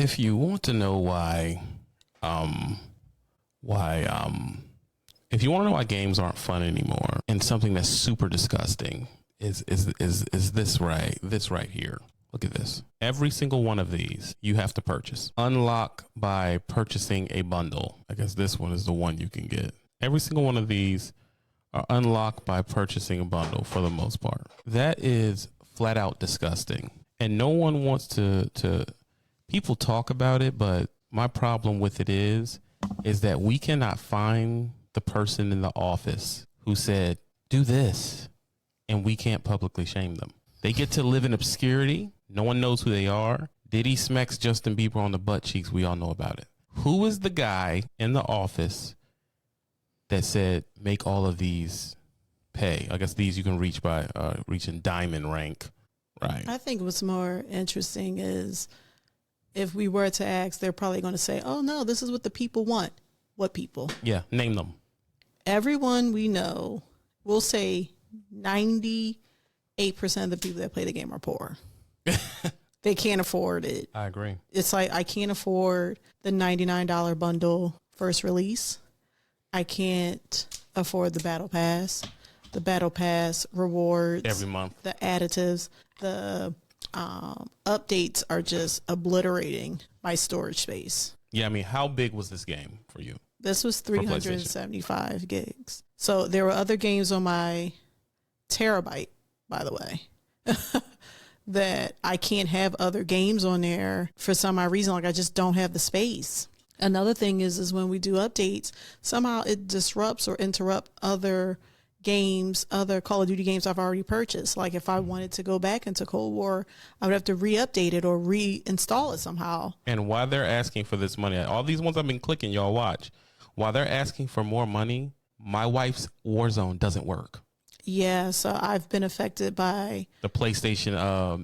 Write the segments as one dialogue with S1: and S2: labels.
S1: If you want to know if you want to know why games aren't fun anymore, and something that's super disgusting is this right here. Look at this. Every single one of these you have to purchase. Unlock by purchasing a bundle. I guess this one is the one you can get. Every single one of these are unlocked by purchasing a bundle for the most part. That is flat out disgusting. And no one wants to people talk about it, but my problem with it is that we cannot find the person in the office who said, do this, and we can't publicly shame them. They get to live in obscurity. No one knows who they are. Diddy smacks Justin Bieber on the butt cheeks. We all know about it. Who is the guy in the office that said, make all of these pay? I guess these you can reach by reaching diamond rank, right?
S2: I think what's more interesting is if we were to ask, they're probably going to say, oh, no, this is what the people want. What people?
S1: Yeah, name them.
S2: Everyone we know will say 98% of the people that play the game are poor. They can't afford it.
S1: I agree.
S2: It's like, I can't afford the $99 bundle first release. I can't afford the battle pass. The battle pass rewards
S1: every month. The
S2: additives, the updates are just obliterating my storage space.
S1: Yeah, I mean, how big was this game for you?
S2: This was 375 gigs. So there were other games on my terabyte, by the way, that I can't have other games on there for some odd reason. Like, I just don't have the space. Another thing is when we do updates, somehow it disrupts or interrupt other games, other Call of Duty games I've already purchased. Like, if I wanted to go back into Cold War, I would have to re-update it or reinstall it somehow.
S1: And while they're asking for this money, all these ones I've been clicking, y'all watch. While they're asking for more money, my wife's Warzone doesn't work.
S2: Yeah, so I've been affected by
S1: the PlayStation.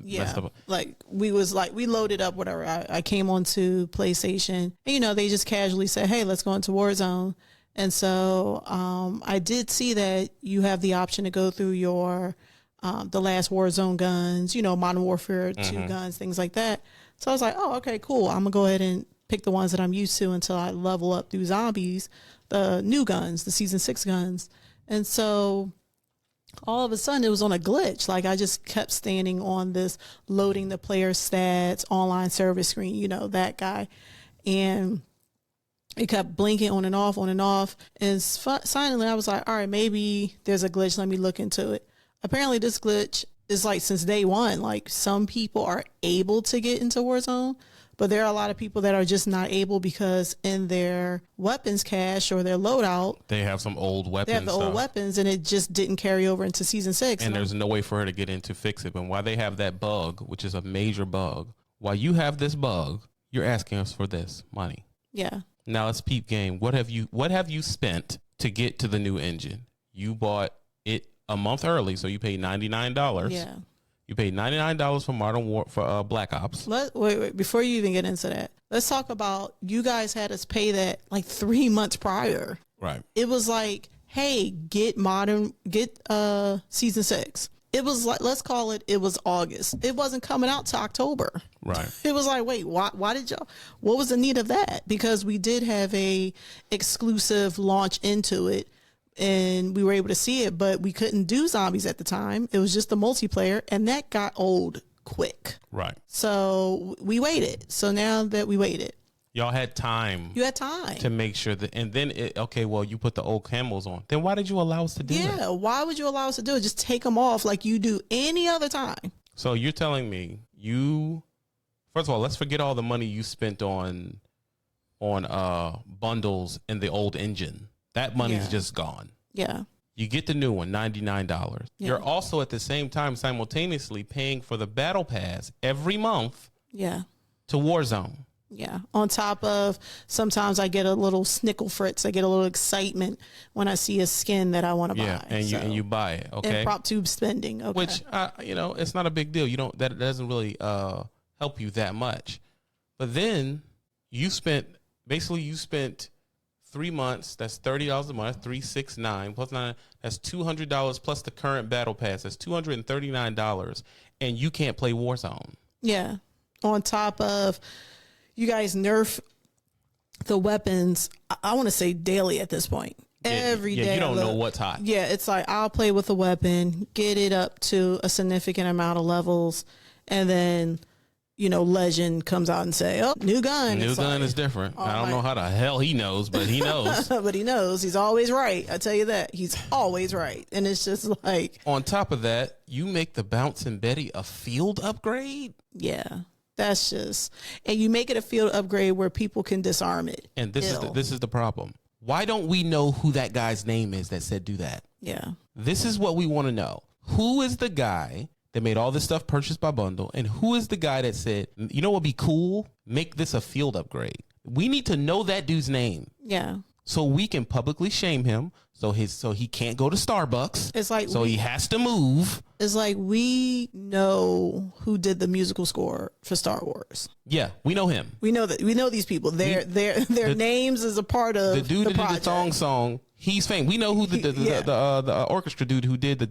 S1: Messed up.
S2: Like we loaded up whatever. I came onto PlayStation, and they just casually said, "Hey, let's go into Warzone." And so I did see that you have the option to go through your the last Warzone guns, Modern Warfare 2 guns, things like that. So I was like, "Oh, okay, cool. I'm gonna go ahead and pick the ones that I'm used to until I level up through zombies, the new guns, the Season 6 guns." And so all of a sudden it was on a glitch. Like, I just kept standing on this loading the player stats online service screen, that guy. And it kept blinking on and off. And finally I was like, all right, maybe there's a glitch. Let me look into it. Apparently this glitch is like since day one. Like, some people are able to get into Warzone, but there are a lot of people that are just not able because in their weapons cache or their loadout,
S1: they have some old weapons.
S2: They have the old weapons, and it just didn't carry over into Season 6.
S1: And there's no way for her to get in to fix it. But while they have that bug, which is a major bug, while you have this bug, you're asking us for this money.
S2: Yeah.
S1: Now let's peep game. What have you spent to get to the new engine? You bought it a month early, so you paid $99.
S2: Yeah.
S1: You paid $99 for Modern War for Black Ops.
S2: Wait, before you even get into that, let's talk about, you guys had us pay that like 3 months prior.
S1: Right.
S2: It was like, hey, get Season 6. It was like, let's call it was August. It wasn't coming out till October.
S1: Right.
S2: It was like, wait, why did y'all, what was the need of that? Because we did have a exclusive launch into it, and we were able to see it, but we couldn't do zombies at the time. It was just the multiplayer, and that got old quick.
S1: Right.
S2: So we waited. So now that we waited,
S1: y'all had time.
S2: You had time
S1: to make sure that, and then you put the old camos on. Then why did you allow us to do it?
S2: Yeah, why would you allow us to do it? Just take them off like you do any other time.
S1: So you're telling me first of all, let's forget all the money you spent on bundles in the old engine. That money's just gone.
S2: Yeah.
S1: You get the new one, $99. Yeah. You're also at the same time simultaneously paying for the battle pass every month.
S2: Yeah.
S1: To Warzone.
S2: Yeah. On top of, sometimes I get a little snickle fritz. I get a little excitement when I see a skin that I want to buy.
S1: Yeah, and you buy it. Okay.
S2: And prop tube spending. Okay.
S1: Which it's not a big deal. That doesn't really help you that much. But then you spent 3 months. That's $30 a month. 369 plus 9. That's $200 plus the current battle pass. That's $239, and you can't play Warzone.
S2: Yeah. On top of, you guys nerf the weapons. I want to say daily at this point. Every day.
S1: You don't know what's hot.
S2: Yeah, it's like I'll play with a weapon, get it up to a significant amount of levels, and then, you know, Legend comes out and say, "Oh, new gun."
S1: New gun is different. I don't know how the hell he knows, but he knows.
S2: But he knows. He's always right. I tell you that. He's always right. And it's just like,
S1: on top of that, you make the Bouncing Betty a field upgrade?
S2: yeah. That's just, and you make it a field upgrade where people can disarm it.
S1: And this is the problem. Why don't we know who that guy's name is that said do that?
S2: Yeah.
S1: This is what we want to know. Who is the guy that made all this stuff purchased by bundle? And who is the guy that said, you know what would be cool? Make this a field upgrade. We need to know that dude's name.
S2: Yeah.
S1: So we can publicly shame him. So he can't go to Starbucks.
S2: It's like,
S1: he has to move.
S2: It's like we know who did the musical score for Star Wars.
S1: Yeah, we know him.
S2: We know that. We know these people. Their names is a part of
S1: the dude that
S2: project.
S1: did the song. He's famous. We know who the orchestra dude who did the.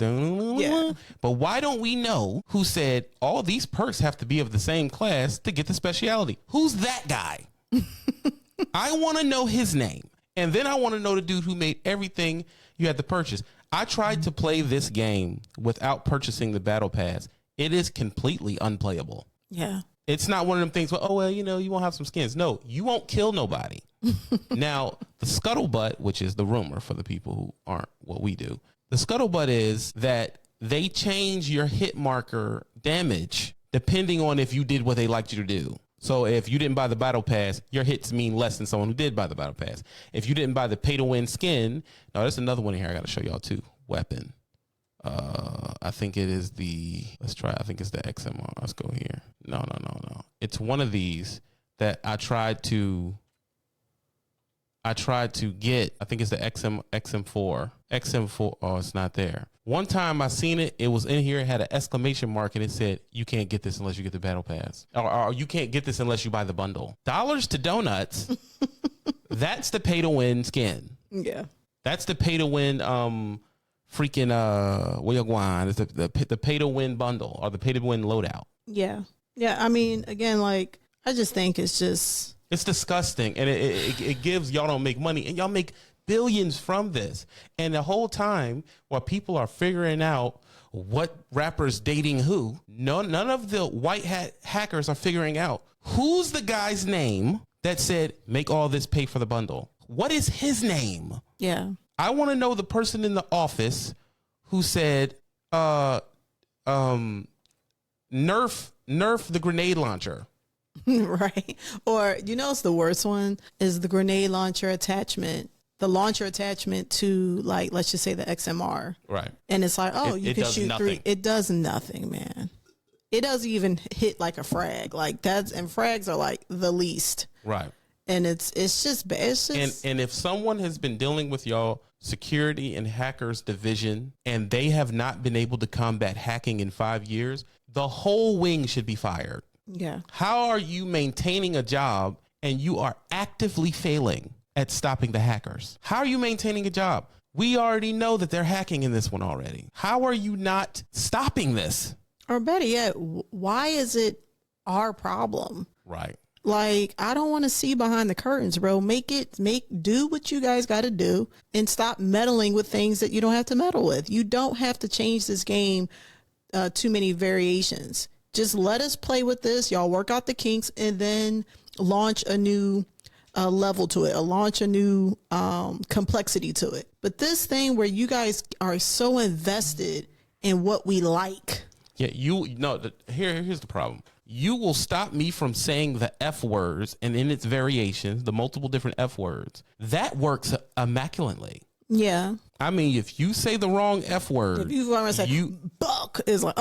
S2: Yeah.
S1: But why don't we know who said all these perks have to be of the same class to get the speciality? Who's that guy? I want to know his name. And then I want to know the dude who made everything you had to purchase. I tried to play this game without purchasing the battle pass. It is completely unplayable.
S2: Yeah.
S1: It's not one of them things where, oh, well, you know, you won't have some skins. No, you won't kill nobody. Now, the scuttlebutt, which is the rumor for the people who aren't what we do, the scuttlebutt is that they change your hit marker damage depending on if you did what they liked you to do. So if you didn't buy the battle pass, your hits mean less than someone who did buy the battle pass. If you didn't buy the pay to win skin, now there's another one here I got to show y'all too. Weapon. I think it is I think it's the XMR. Let's go here. No. It's one of these that I tried to get. I think it's the XM4. XM4. Oh, it's not there. One time I seen it. It was in here. It had an exclamation mark and it said, "You can't get this unless you get the battle pass," or "You can't get this unless you buy the bundle." Dollars to donuts. That's the pay to win skin.
S2: Yeah.
S1: That's the pay to win. It's the pay to win bundle or the pay to win loadout.
S2: Yeah. Yeah. I mean, again, like, I just think it's
S1: disgusting. And it gives, y'all don't make money and y'all make billions from this. And the whole time while people are figuring out what rapper's dating who, none of the white hat hackers are figuring out who's the guy's name that said, make all this pay for the bundle. What is his name?
S2: Yeah.
S1: I want to know the person in the office who said, nerf the grenade launcher.
S2: Right. Or, you know, it's the worst one is the grenade launcher attachment, the launcher attachment to, like, let's just say the XMR.
S1: Right.
S2: And it's like, oh, you can shoot
S1: nothing.
S2: 3. It does nothing, man. It doesn't even hit like a frag. Like and frags are like the least.
S1: Right.
S2: And it's just bad. It's just,
S1: and if someone has been dealing with y'all security and hackers division and they have not been able to combat hacking in 5 years, the whole wing should be fired.
S2: yeah.
S1: How are you maintaining a job and you are actively failing at stopping the hackers? How are you maintaining a job? We already know that they're hacking in this one already. How are you not stopping this?
S2: Or better yet, why is it our problem?
S1: Right.
S2: Like, I don't want to see behind the curtains, bro. Do what you guys got to do and stop meddling with things that you don't have to meddle with. You don't have to change this game too many variations. Just let us play with this. Y'all work out the kinks and then launch a new level to it, or launch a new complexity to it. But this thing where you guys are so invested in what we like.
S1: Yeah, here's the problem. You will stop me from saying the F words and in its variations, the multiple different F words. That works immaculately.
S2: Yeah.
S1: I mean, if you say the wrong F word,
S2: If you want to say buck, is like,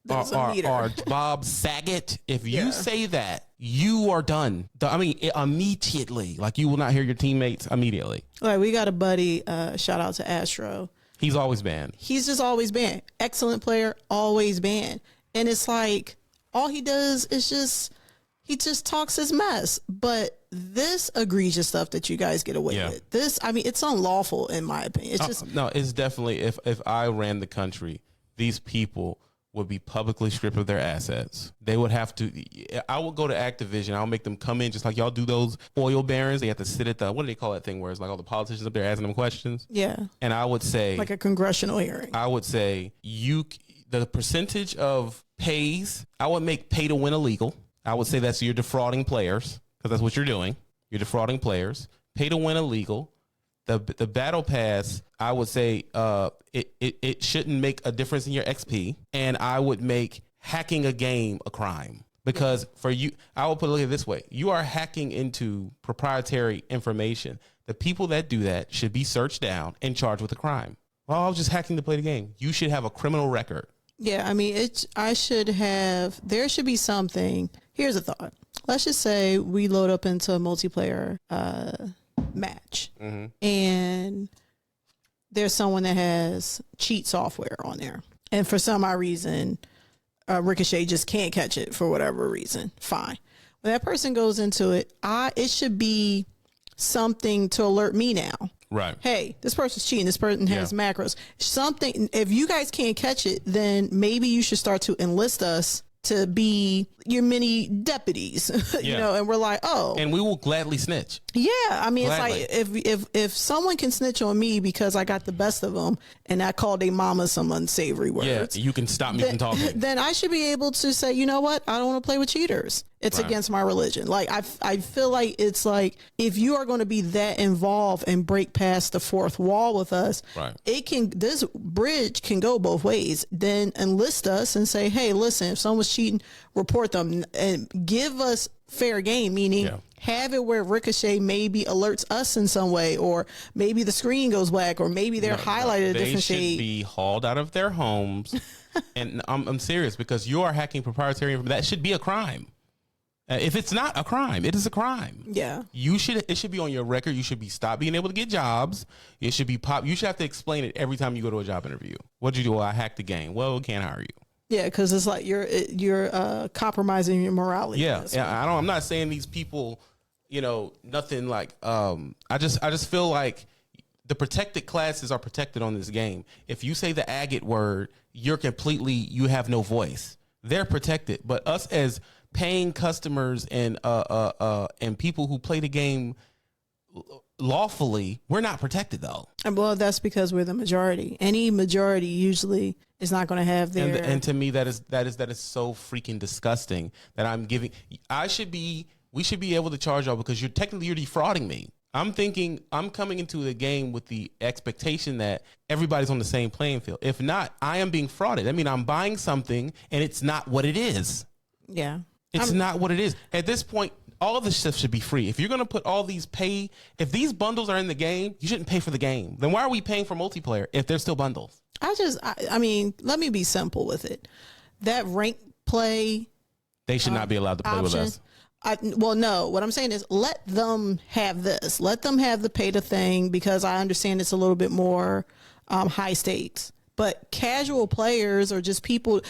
S2: there's a meter.
S1: or Bob Saget, if you say that, you are done. I mean, immediately. Like, you will not hear your teammates immediately.
S2: Like, we got a buddy, shout out to Astro.
S1: He's always banned.
S2: He's just always banned. Excellent player, always banned. And it's like, all he does is he just talks his mess. But this egregious stuff that you guys get away with, it's unlawful in my opinion. It's just
S1: no, it's definitely, if I ran the country, these people would be publicly stripped of their assets. They would have to, I would go to Activision. I'll make them come in just like y'all do those oil barons. They have to sit at the, what do they call that thing where it's like all the politicians up there asking them questions?
S2: Yeah.
S1: And I would say,
S2: like a congressional hearing.
S1: I would say the percentage of pays, I would make pay to win illegal. I would say that's you're defrauding players because that's what you're doing. You're defrauding players. Pay to win illegal. The battle pass, I would say it shouldn't make a difference in your XP, and I would make hacking a game a crime because for you, I will look at it this way: you are hacking into proprietary information. The people that do that should be searched down and charged with a crime. Well, I was just hacking to play the game. You should have a criminal record.
S2: Yeah, I mean, there should be something. Here's a thought. Let's just say we load up into a multiplayer match, and there's someone that has cheat software on there, and for some odd reason Ricochet just can't catch it for whatever reason. Fine, when that person goes into it, it should be something to alert me now,
S1: right?
S2: Hey, this person's cheating, this person has macros, something. If you guys can't catch it, then maybe you should start to enlist us to be your mini deputies, you know, and we're like, oh,
S1: and we will gladly snitch.
S2: Yeah, I mean,
S1: Gladly.
S2: It's like if someone can snitch on me because I got the best of them and I called their mama some unsavory words,
S1: you can stop me from talking.
S2: Then I should be able to say, you know what, I don't want to play with cheaters. It's against my religion. Like I feel like it's like if you are going to be that involved and break past the fourth wall with us, this bridge can go both ways. Then enlist us and say, hey, listen, if someone's cheating, report them and give us fair game, meaning have it where Ricochet maybe alerts us in some way, or maybe the screen goes black, or maybe they're highlighted a different shade.
S1: They should be hauled out of their homes. And I'm serious, because you are hacking proprietary information. That should be a crime. If it's not a crime, it is a crime.
S2: Yeah.
S1: It should be on your record. You should be stopped being able to get jobs. It should be you should have to explain it every time you go to a job interview. What'd you do? Well, I hacked the game. Well, we can't hire you. Yeah,
S2: because it's like you're compromising your morality.
S1: Yeah, I'm not saying these people, nothing like. I just feel like the protected classes are protected on this game. If you say the agate word, you have no voice. They're protected, but us as paying customers and people who play the game lawfully, we're not protected though.
S2: Well, that's because we're the majority. Any majority usually is not going to have their.
S1: And to me, that is so freaking disgusting. That we should be able to charge y'all because you're defrauding me. I'm coming into the game with the expectation that everybody's on the same playing field. If not, I am being frauded. I mean, I'm buying something and it's not what it is.
S2: Yeah.
S1: It's not what it is. At this point, all of this stuff should be free. If you're going to put all these if these bundles are in the game, you shouldn't pay for the game. Then why are we paying for multiplayer if there's still bundles?
S2: I mean, let me be simple with it. That rank play.
S1: They should not be allowed to play with us.
S2: No, what I'm saying is let them have this. Let them have the pay to thing, because I understand it's a little bit more high stakes. But casual players or just people,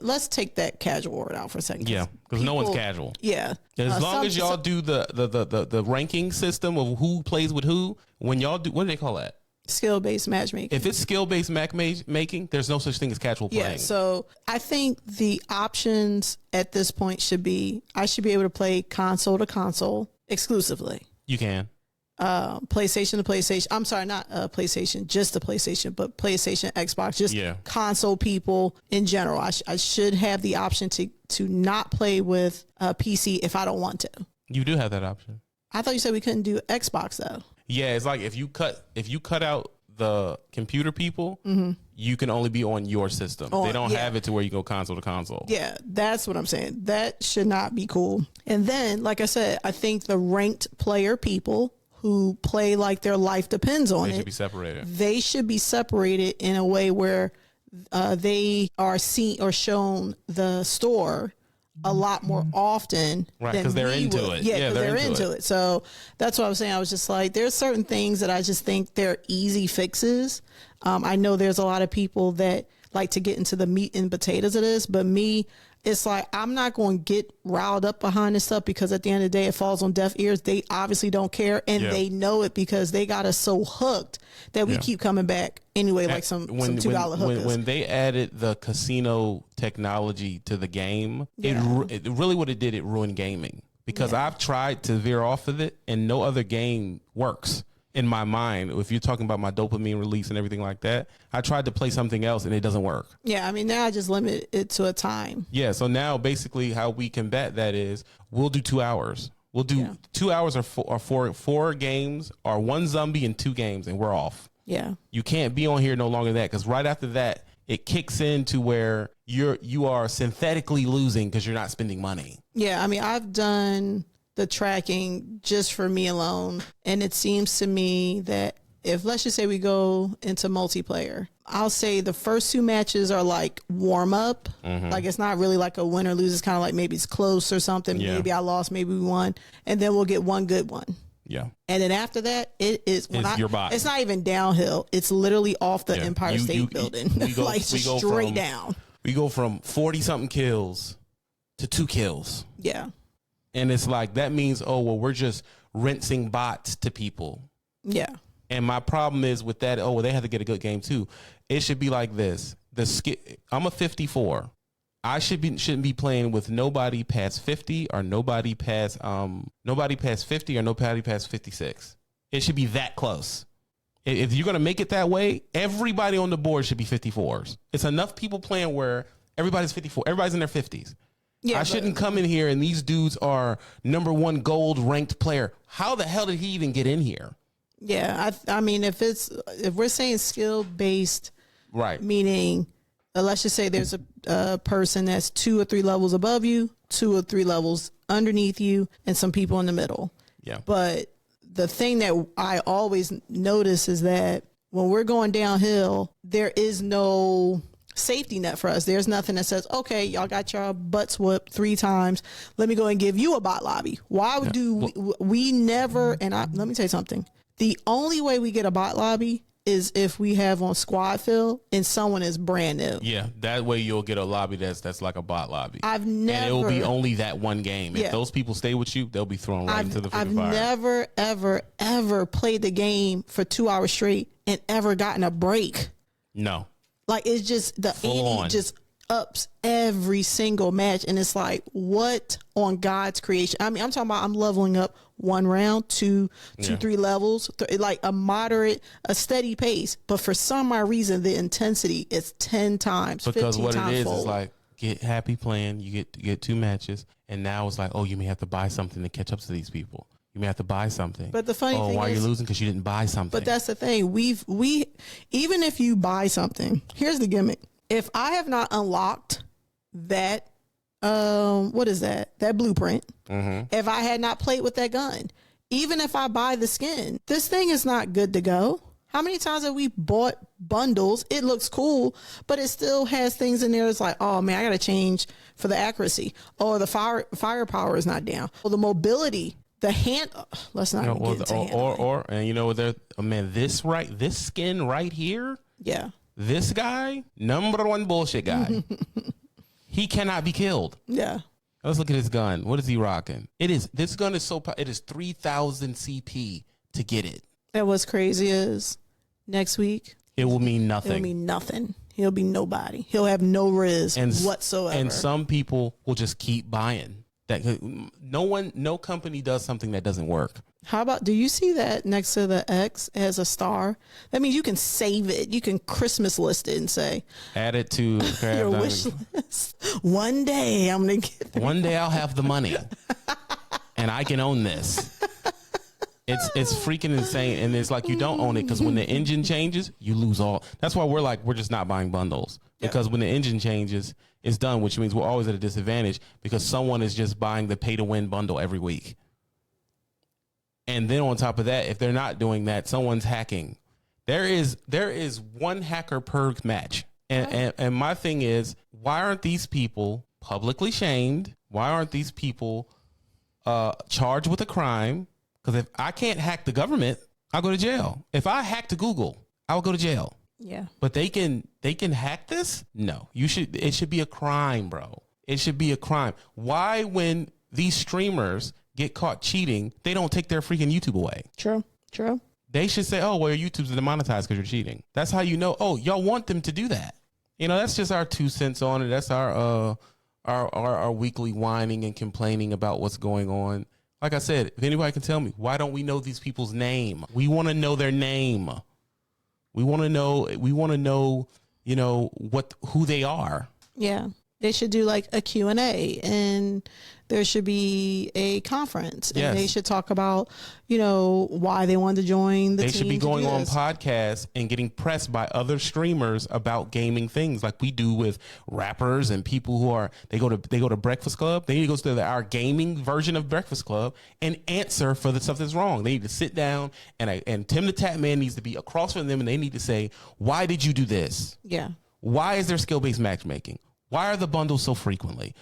S2: let's take that casual word out for a second.
S1: Yeah, because no one's casual.
S2: Yeah.
S1: As long as y'all do the ranking system of who plays with who, when y'all do, what do they call that?
S2: Skill-based matchmaking.
S1: If it's skill-based matchmaking, there's no such thing as casual playing.
S2: Yeah, so I think the options at this point should be, I should be able to play console to console exclusively.
S1: You can.
S2: PlayStation to PlayStation. I'm sorry, not PlayStation, just the PlayStation, but PlayStation, Xbox, just console people in general. I should have the option to not play with PC if I don't want to. You
S1: do have that option.
S2: I thought you said we couldn't do Xbox though.
S1: Yeah, it's like if you cut out the computer people, you can only be on your system. They don't have it to where you go console to console.
S2: Yeah, that's what I'm saying. That should not be cool. And then, like I said, I think the ranked player people who play like their life depends on it.
S1: They should be separated.
S2: They should be separated in a way where they are seen or shown the store a lot more often.
S1: Right, because they're into it.
S2: Yeah, because they're into it. So that's what I was saying. I was just like, there's certain things that I just think they're easy fixes. I know there's a lot of people that like to get into the meat and potatoes of this, but me, it's like, I'm not going to get riled up behind this stuff because at the end of the day, it falls on deaf ears. They obviously don't care, and they know it because they got us so hooked that we keep coming back anyway, like some $2 hookers.
S1: When they added the casino technology to the game, it really what it did, it ruined gaming. Because I've tried to veer off of it, and no other game works in my mind. If you're talking about my dopamine release and everything like that, I tried to play something else, and it doesn't work. Yeah,
S2: I mean, now I just limit it to a time.
S1: Yeah, so now basically how we combat that is we'll do 2 hours. We'll do 2 hours or four games, or one zombie and 2 games, and we're off.
S2: Yeah.
S1: You can't be on here no longer than that, because right after that, it kicks into where you are synthetically losing because you're not spending money.
S2: Yeah, I mean, I've done the tracking just for me alone, and it seems to me that if, let's just say we go into multiplayer, I'll say the first 2 matches are like warm up. Like, it's not really like a win or lose. It's kind of like maybe it's close or something. Maybe I lost, maybe we won, and then we'll get one good one.
S1: Yeah.
S2: And then after that, it's
S1: your body.
S2: It's not even downhill. It's literally off the Empire State Building. Like, straight down.
S1: We go from 40 something kills to 2 kills.
S2: Yeah.
S1: And it's like, that means, oh, well, we're just rinsing bots to people.
S2: Yeah.
S1: And my problem is with that, oh, well, they have to get a good game too. It should be like this. I'm a 54. I shouldn't be playing with nobody past 50 or nobody past 50 or nobody past 56. It should be that close. If you're going to make it that way, everybody on the board should be 54s. It's enough people playing where everybody's 54. Everybody's in their 50s. Yeah, I shouldn't come in here and these dudes are #1 gold ranked player. How the hell did he even get in here?
S2: Yeah, I mean, if we're saying skill based,
S1: right?
S2: Meaning, let's just say there's a person that's 2 or 3 levels above you, 2 or 3 levels underneath you, and some people in the middle.
S1: Yeah.
S2: But the thing that I always notice is that when we're going downhill, there is no safety net for us. There's nothing that says, okay, y'all got your butts whooped 3 times. Let me go and give you a bot lobby. Why we never, and let me tell you something. The only way we get a bot lobby is if we have on squad fill and someone is brand new.
S1: Yeah, that way you'll get a lobby that's like a bot lobby.
S2: And it
S1: will be only that one game. If those people stay with you, they'll be thrown right into the fire.
S2: I've never, ever, ever played the game for 2 hours straight and ever gotten a break.
S1: No.
S2: Like, it's just the ante just ups every single match, and it's like, what on God's creation? I mean, I'm talking about I'm leveling up 1 round, 2, 3 levels, like a steady pace. But for some odd reason, the intensity is 10 times,
S1: because
S2: 15
S1: what
S2: times
S1: it is
S2: fold.
S1: like, get happy playing. You get 2 matches, and now it's like, oh, you may have to buy something to catch up to these people. You may have to buy something.
S2: But the funny thing
S1: why
S2: is,
S1: you're losing? Because you didn't buy something.
S2: But that's the thing. We even if you buy something, here's the gimmick. If I have not unlocked that, what is that? That blueprint. If I had not played with that gun, even if I buy the skin, this thing is not good to go. How many times have we bought bundles? It looks cool, but it still has things in there that's like, oh man, I got to change for the accuracy. Or the firepower is not down. Or the mobility. The hand, let's not get into hand.
S1: And you know what? This skin right here.
S2: Yeah.
S1: This guy, #1 bullshit guy. He cannot be killed.
S2: Yeah.
S1: Let's look at his gun. What is he rocking? This gun is it is 3,000 CP to get it.
S2: And what's crazy is next week
S1: it will mean nothing.
S2: It'll mean nothing. He'll be nobody. He'll have no riz whatsoever.
S1: And some people will just keep buying. That no company does something that doesn't work.
S2: How about, do you see that next to the X as a star? That means you can save it. You can Christmas list it and say,
S1: add it to
S2: your wish list. One day I'm going to get there.
S1: One day I'll have the money and I can own this. It's freaking insane. And it's like, you don't own it because when the engine changes, you lose all. That's why we're just not buying bundles. Because when the engine changes, it's done, which means we're always at a disadvantage because someone is just buying the pay to win bundle every week. And then on top of that, if they're not doing that, someone's hacking. There is one hacker per match. And my thing is, why aren't these people publicly shamed? Why aren't these people charged with a crime? Because if I can't hack the government, I'll go to jail. If I hack to Google, I'll go to jail.
S2: Yeah.
S1: But they can hack this? No. It should be a crime, bro. It should be a crime. Why, when these streamers get caught cheating, they don't take their freaking YouTube away?
S2: True.
S1: They should say, oh, well, your YouTube's demonetized because you're cheating. That's how you know, oh, y'all want them to do that. You know, that's just our 2 cents on it. That's our weekly whining and complaining about what's going on. Like I said, if anybody can tell me, why don't we know these people's name? We want to know their name. We want to know, you know, who they are.
S2: Yeah. They should do like a Q&A, and there should be a conference, and
S1: Yes.
S2: they should talk about, you know, why they wanted to join the team.
S1: They should be
S2: to
S1: going
S2: do
S1: on
S2: this.
S1: podcasts and getting pressed by other streamers about gaming things, like we do with rappers and people who are, they go to Breakfast Club. They need to go to our gaming version of Breakfast Club and answer for the stuff that's wrong. They need to sit down, and Tim the Tap Man needs to be across from them, and they need to say, why did you do this?
S2: Yeah.
S1: Why is there skill-based matchmaking? Why are the bundles so frequently?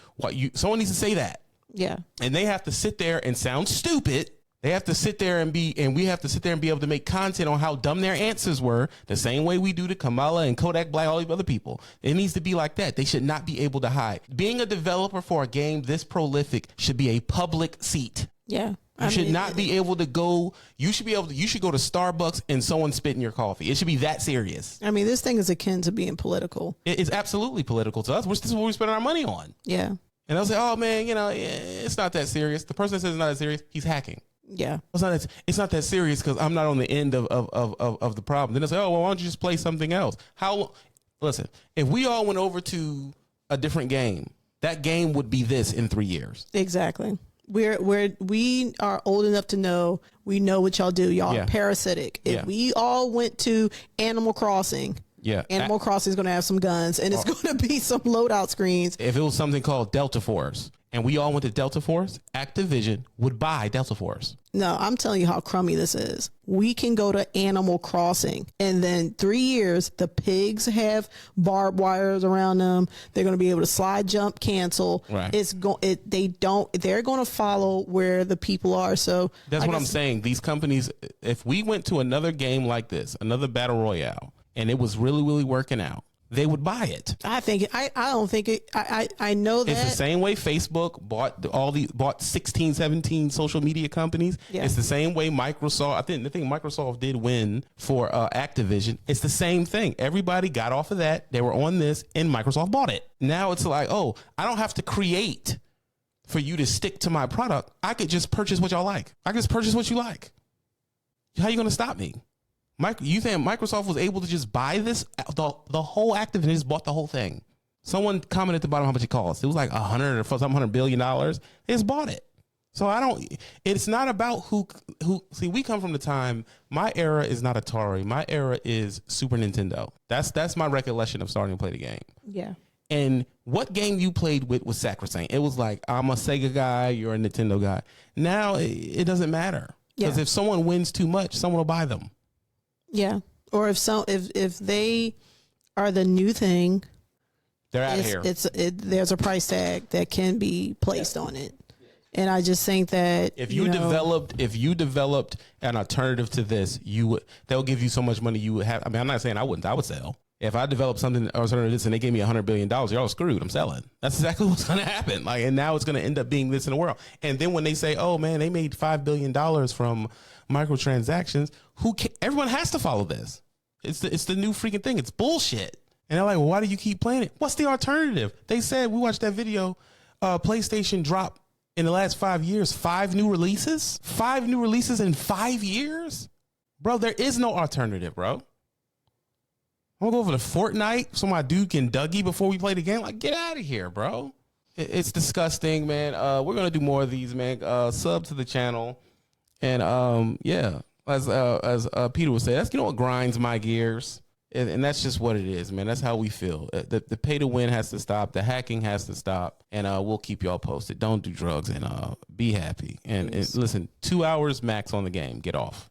S1: Someone needs to say that.
S2: Yeah.
S1: And they have to sit there and sound stupid. They have to sit there and we have to sit there and be able to make content on how dumb their answers were, the same way we do to Kamala and Kodak Black, all these other people. It needs to be like that. They should not be able to hide. Being a developer for a game this prolific should be a public seat.
S2: Yeah.
S1: You should not be able to go. You should go to Starbucks and someone spit in your coffee. It should be that serious.
S2: I mean, this thing is akin to being political.
S1: It's absolutely political to us. This is what we spend our money on.
S2: Yeah.
S1: And they'll say, oh man, you know, it's not that serious. The person that says it's not that serious, he's hacking.
S2: Yeah.
S1: It's not that serious because I'm not on the end of the problem. Then they'll say, oh, well, why don't you just play something else? Listen, if we all went over to a different game, that game would be this in 3 years.
S2: Exactly. We are old enough to know, we know what y'all do. Y'all are parasitic. If we all went to Animal Crossing, Animal Crossing is going to have some guns, and it's going to be some loadout screens.
S1: If it was something called Delta Force and we all went to Delta Force, Activision would buy Delta Force.
S2: No, I'm telling you how crummy this is. We can go to Animal Crossing, and then 3 years, the pigs have barbed wires around them. They're going to be able to slide, jump, cancel.
S1: Right.
S2: They're going to follow where the people are. So
S1: that's what I'm saying. These companies, if we went to another game like this, another battle royale, and it was really, really working out, they would buy it.
S2: I don't think it. I know that
S1: it's the same way Facebook bought 16, 17 social media companies. Yeah. It's the same way Microsoft. I think Microsoft did win for Activision. It's the same thing. Everybody got off of that. They were on this, and Microsoft bought it. Now it's like, oh, I don't have to create for you to stick to my product. I could just purchase what y'all like. I can just purchase what you like. How are you going to stop me? You think Microsoft was able to just buy this? The whole Activision just bought the whole thing. Someone commented at the bottom how much it cost. It was like $100 billion. They just bought it. So it's not about who, see, we come from the time, my era is not Atari. My era is Super Nintendo. That's my recollection of starting to play the game.
S2: Yeah.
S1: And what game you played with was sacrosanct. It was like, I'm a Sega guy, you're a Nintendo guy. Now it doesn't matter. Because if someone wins too much, someone will buy them.
S2: Yeah. Or if they are the new thing,
S1: they're out of here.
S2: There's a price tag that can be placed on it. And I just think that
S1: if you developed an alternative to this, they'll give you so much money you would have. I mean, I'm not saying I wouldn't. I would sell. If I developed something alternative to this and they gave me $100 billion, y'all screwed. I'm selling. That's exactly what's going to happen. And now it's going to end up being this in the world. And then when they say, oh man, they made $5 billion from microtransactions, everyone has to follow this. It's the new freaking thing. It's bullshit. And they're like, well, why do you keep playing it? What's the alternative? They said, we watched that video, PlayStation dropped in the last 5 years, 5 new releases? 5 new releases in 5 years? Bro, there is no alternative, bro. I'm going to go over to Fortnite so my dude can Dougie before we play the game. Like, get out of here, bro. It's disgusting, man. We're going to do more of these, man. Sub to the channel. And, as Peter would say, that's, what grinds my gears. And that's just what it is, man. That's how we feel. The pay to win has to stop. The hacking has to stop. And we'll keep y'all posted. Don't do drugs and be happy. And listen, 2 hours max on the game. Get off.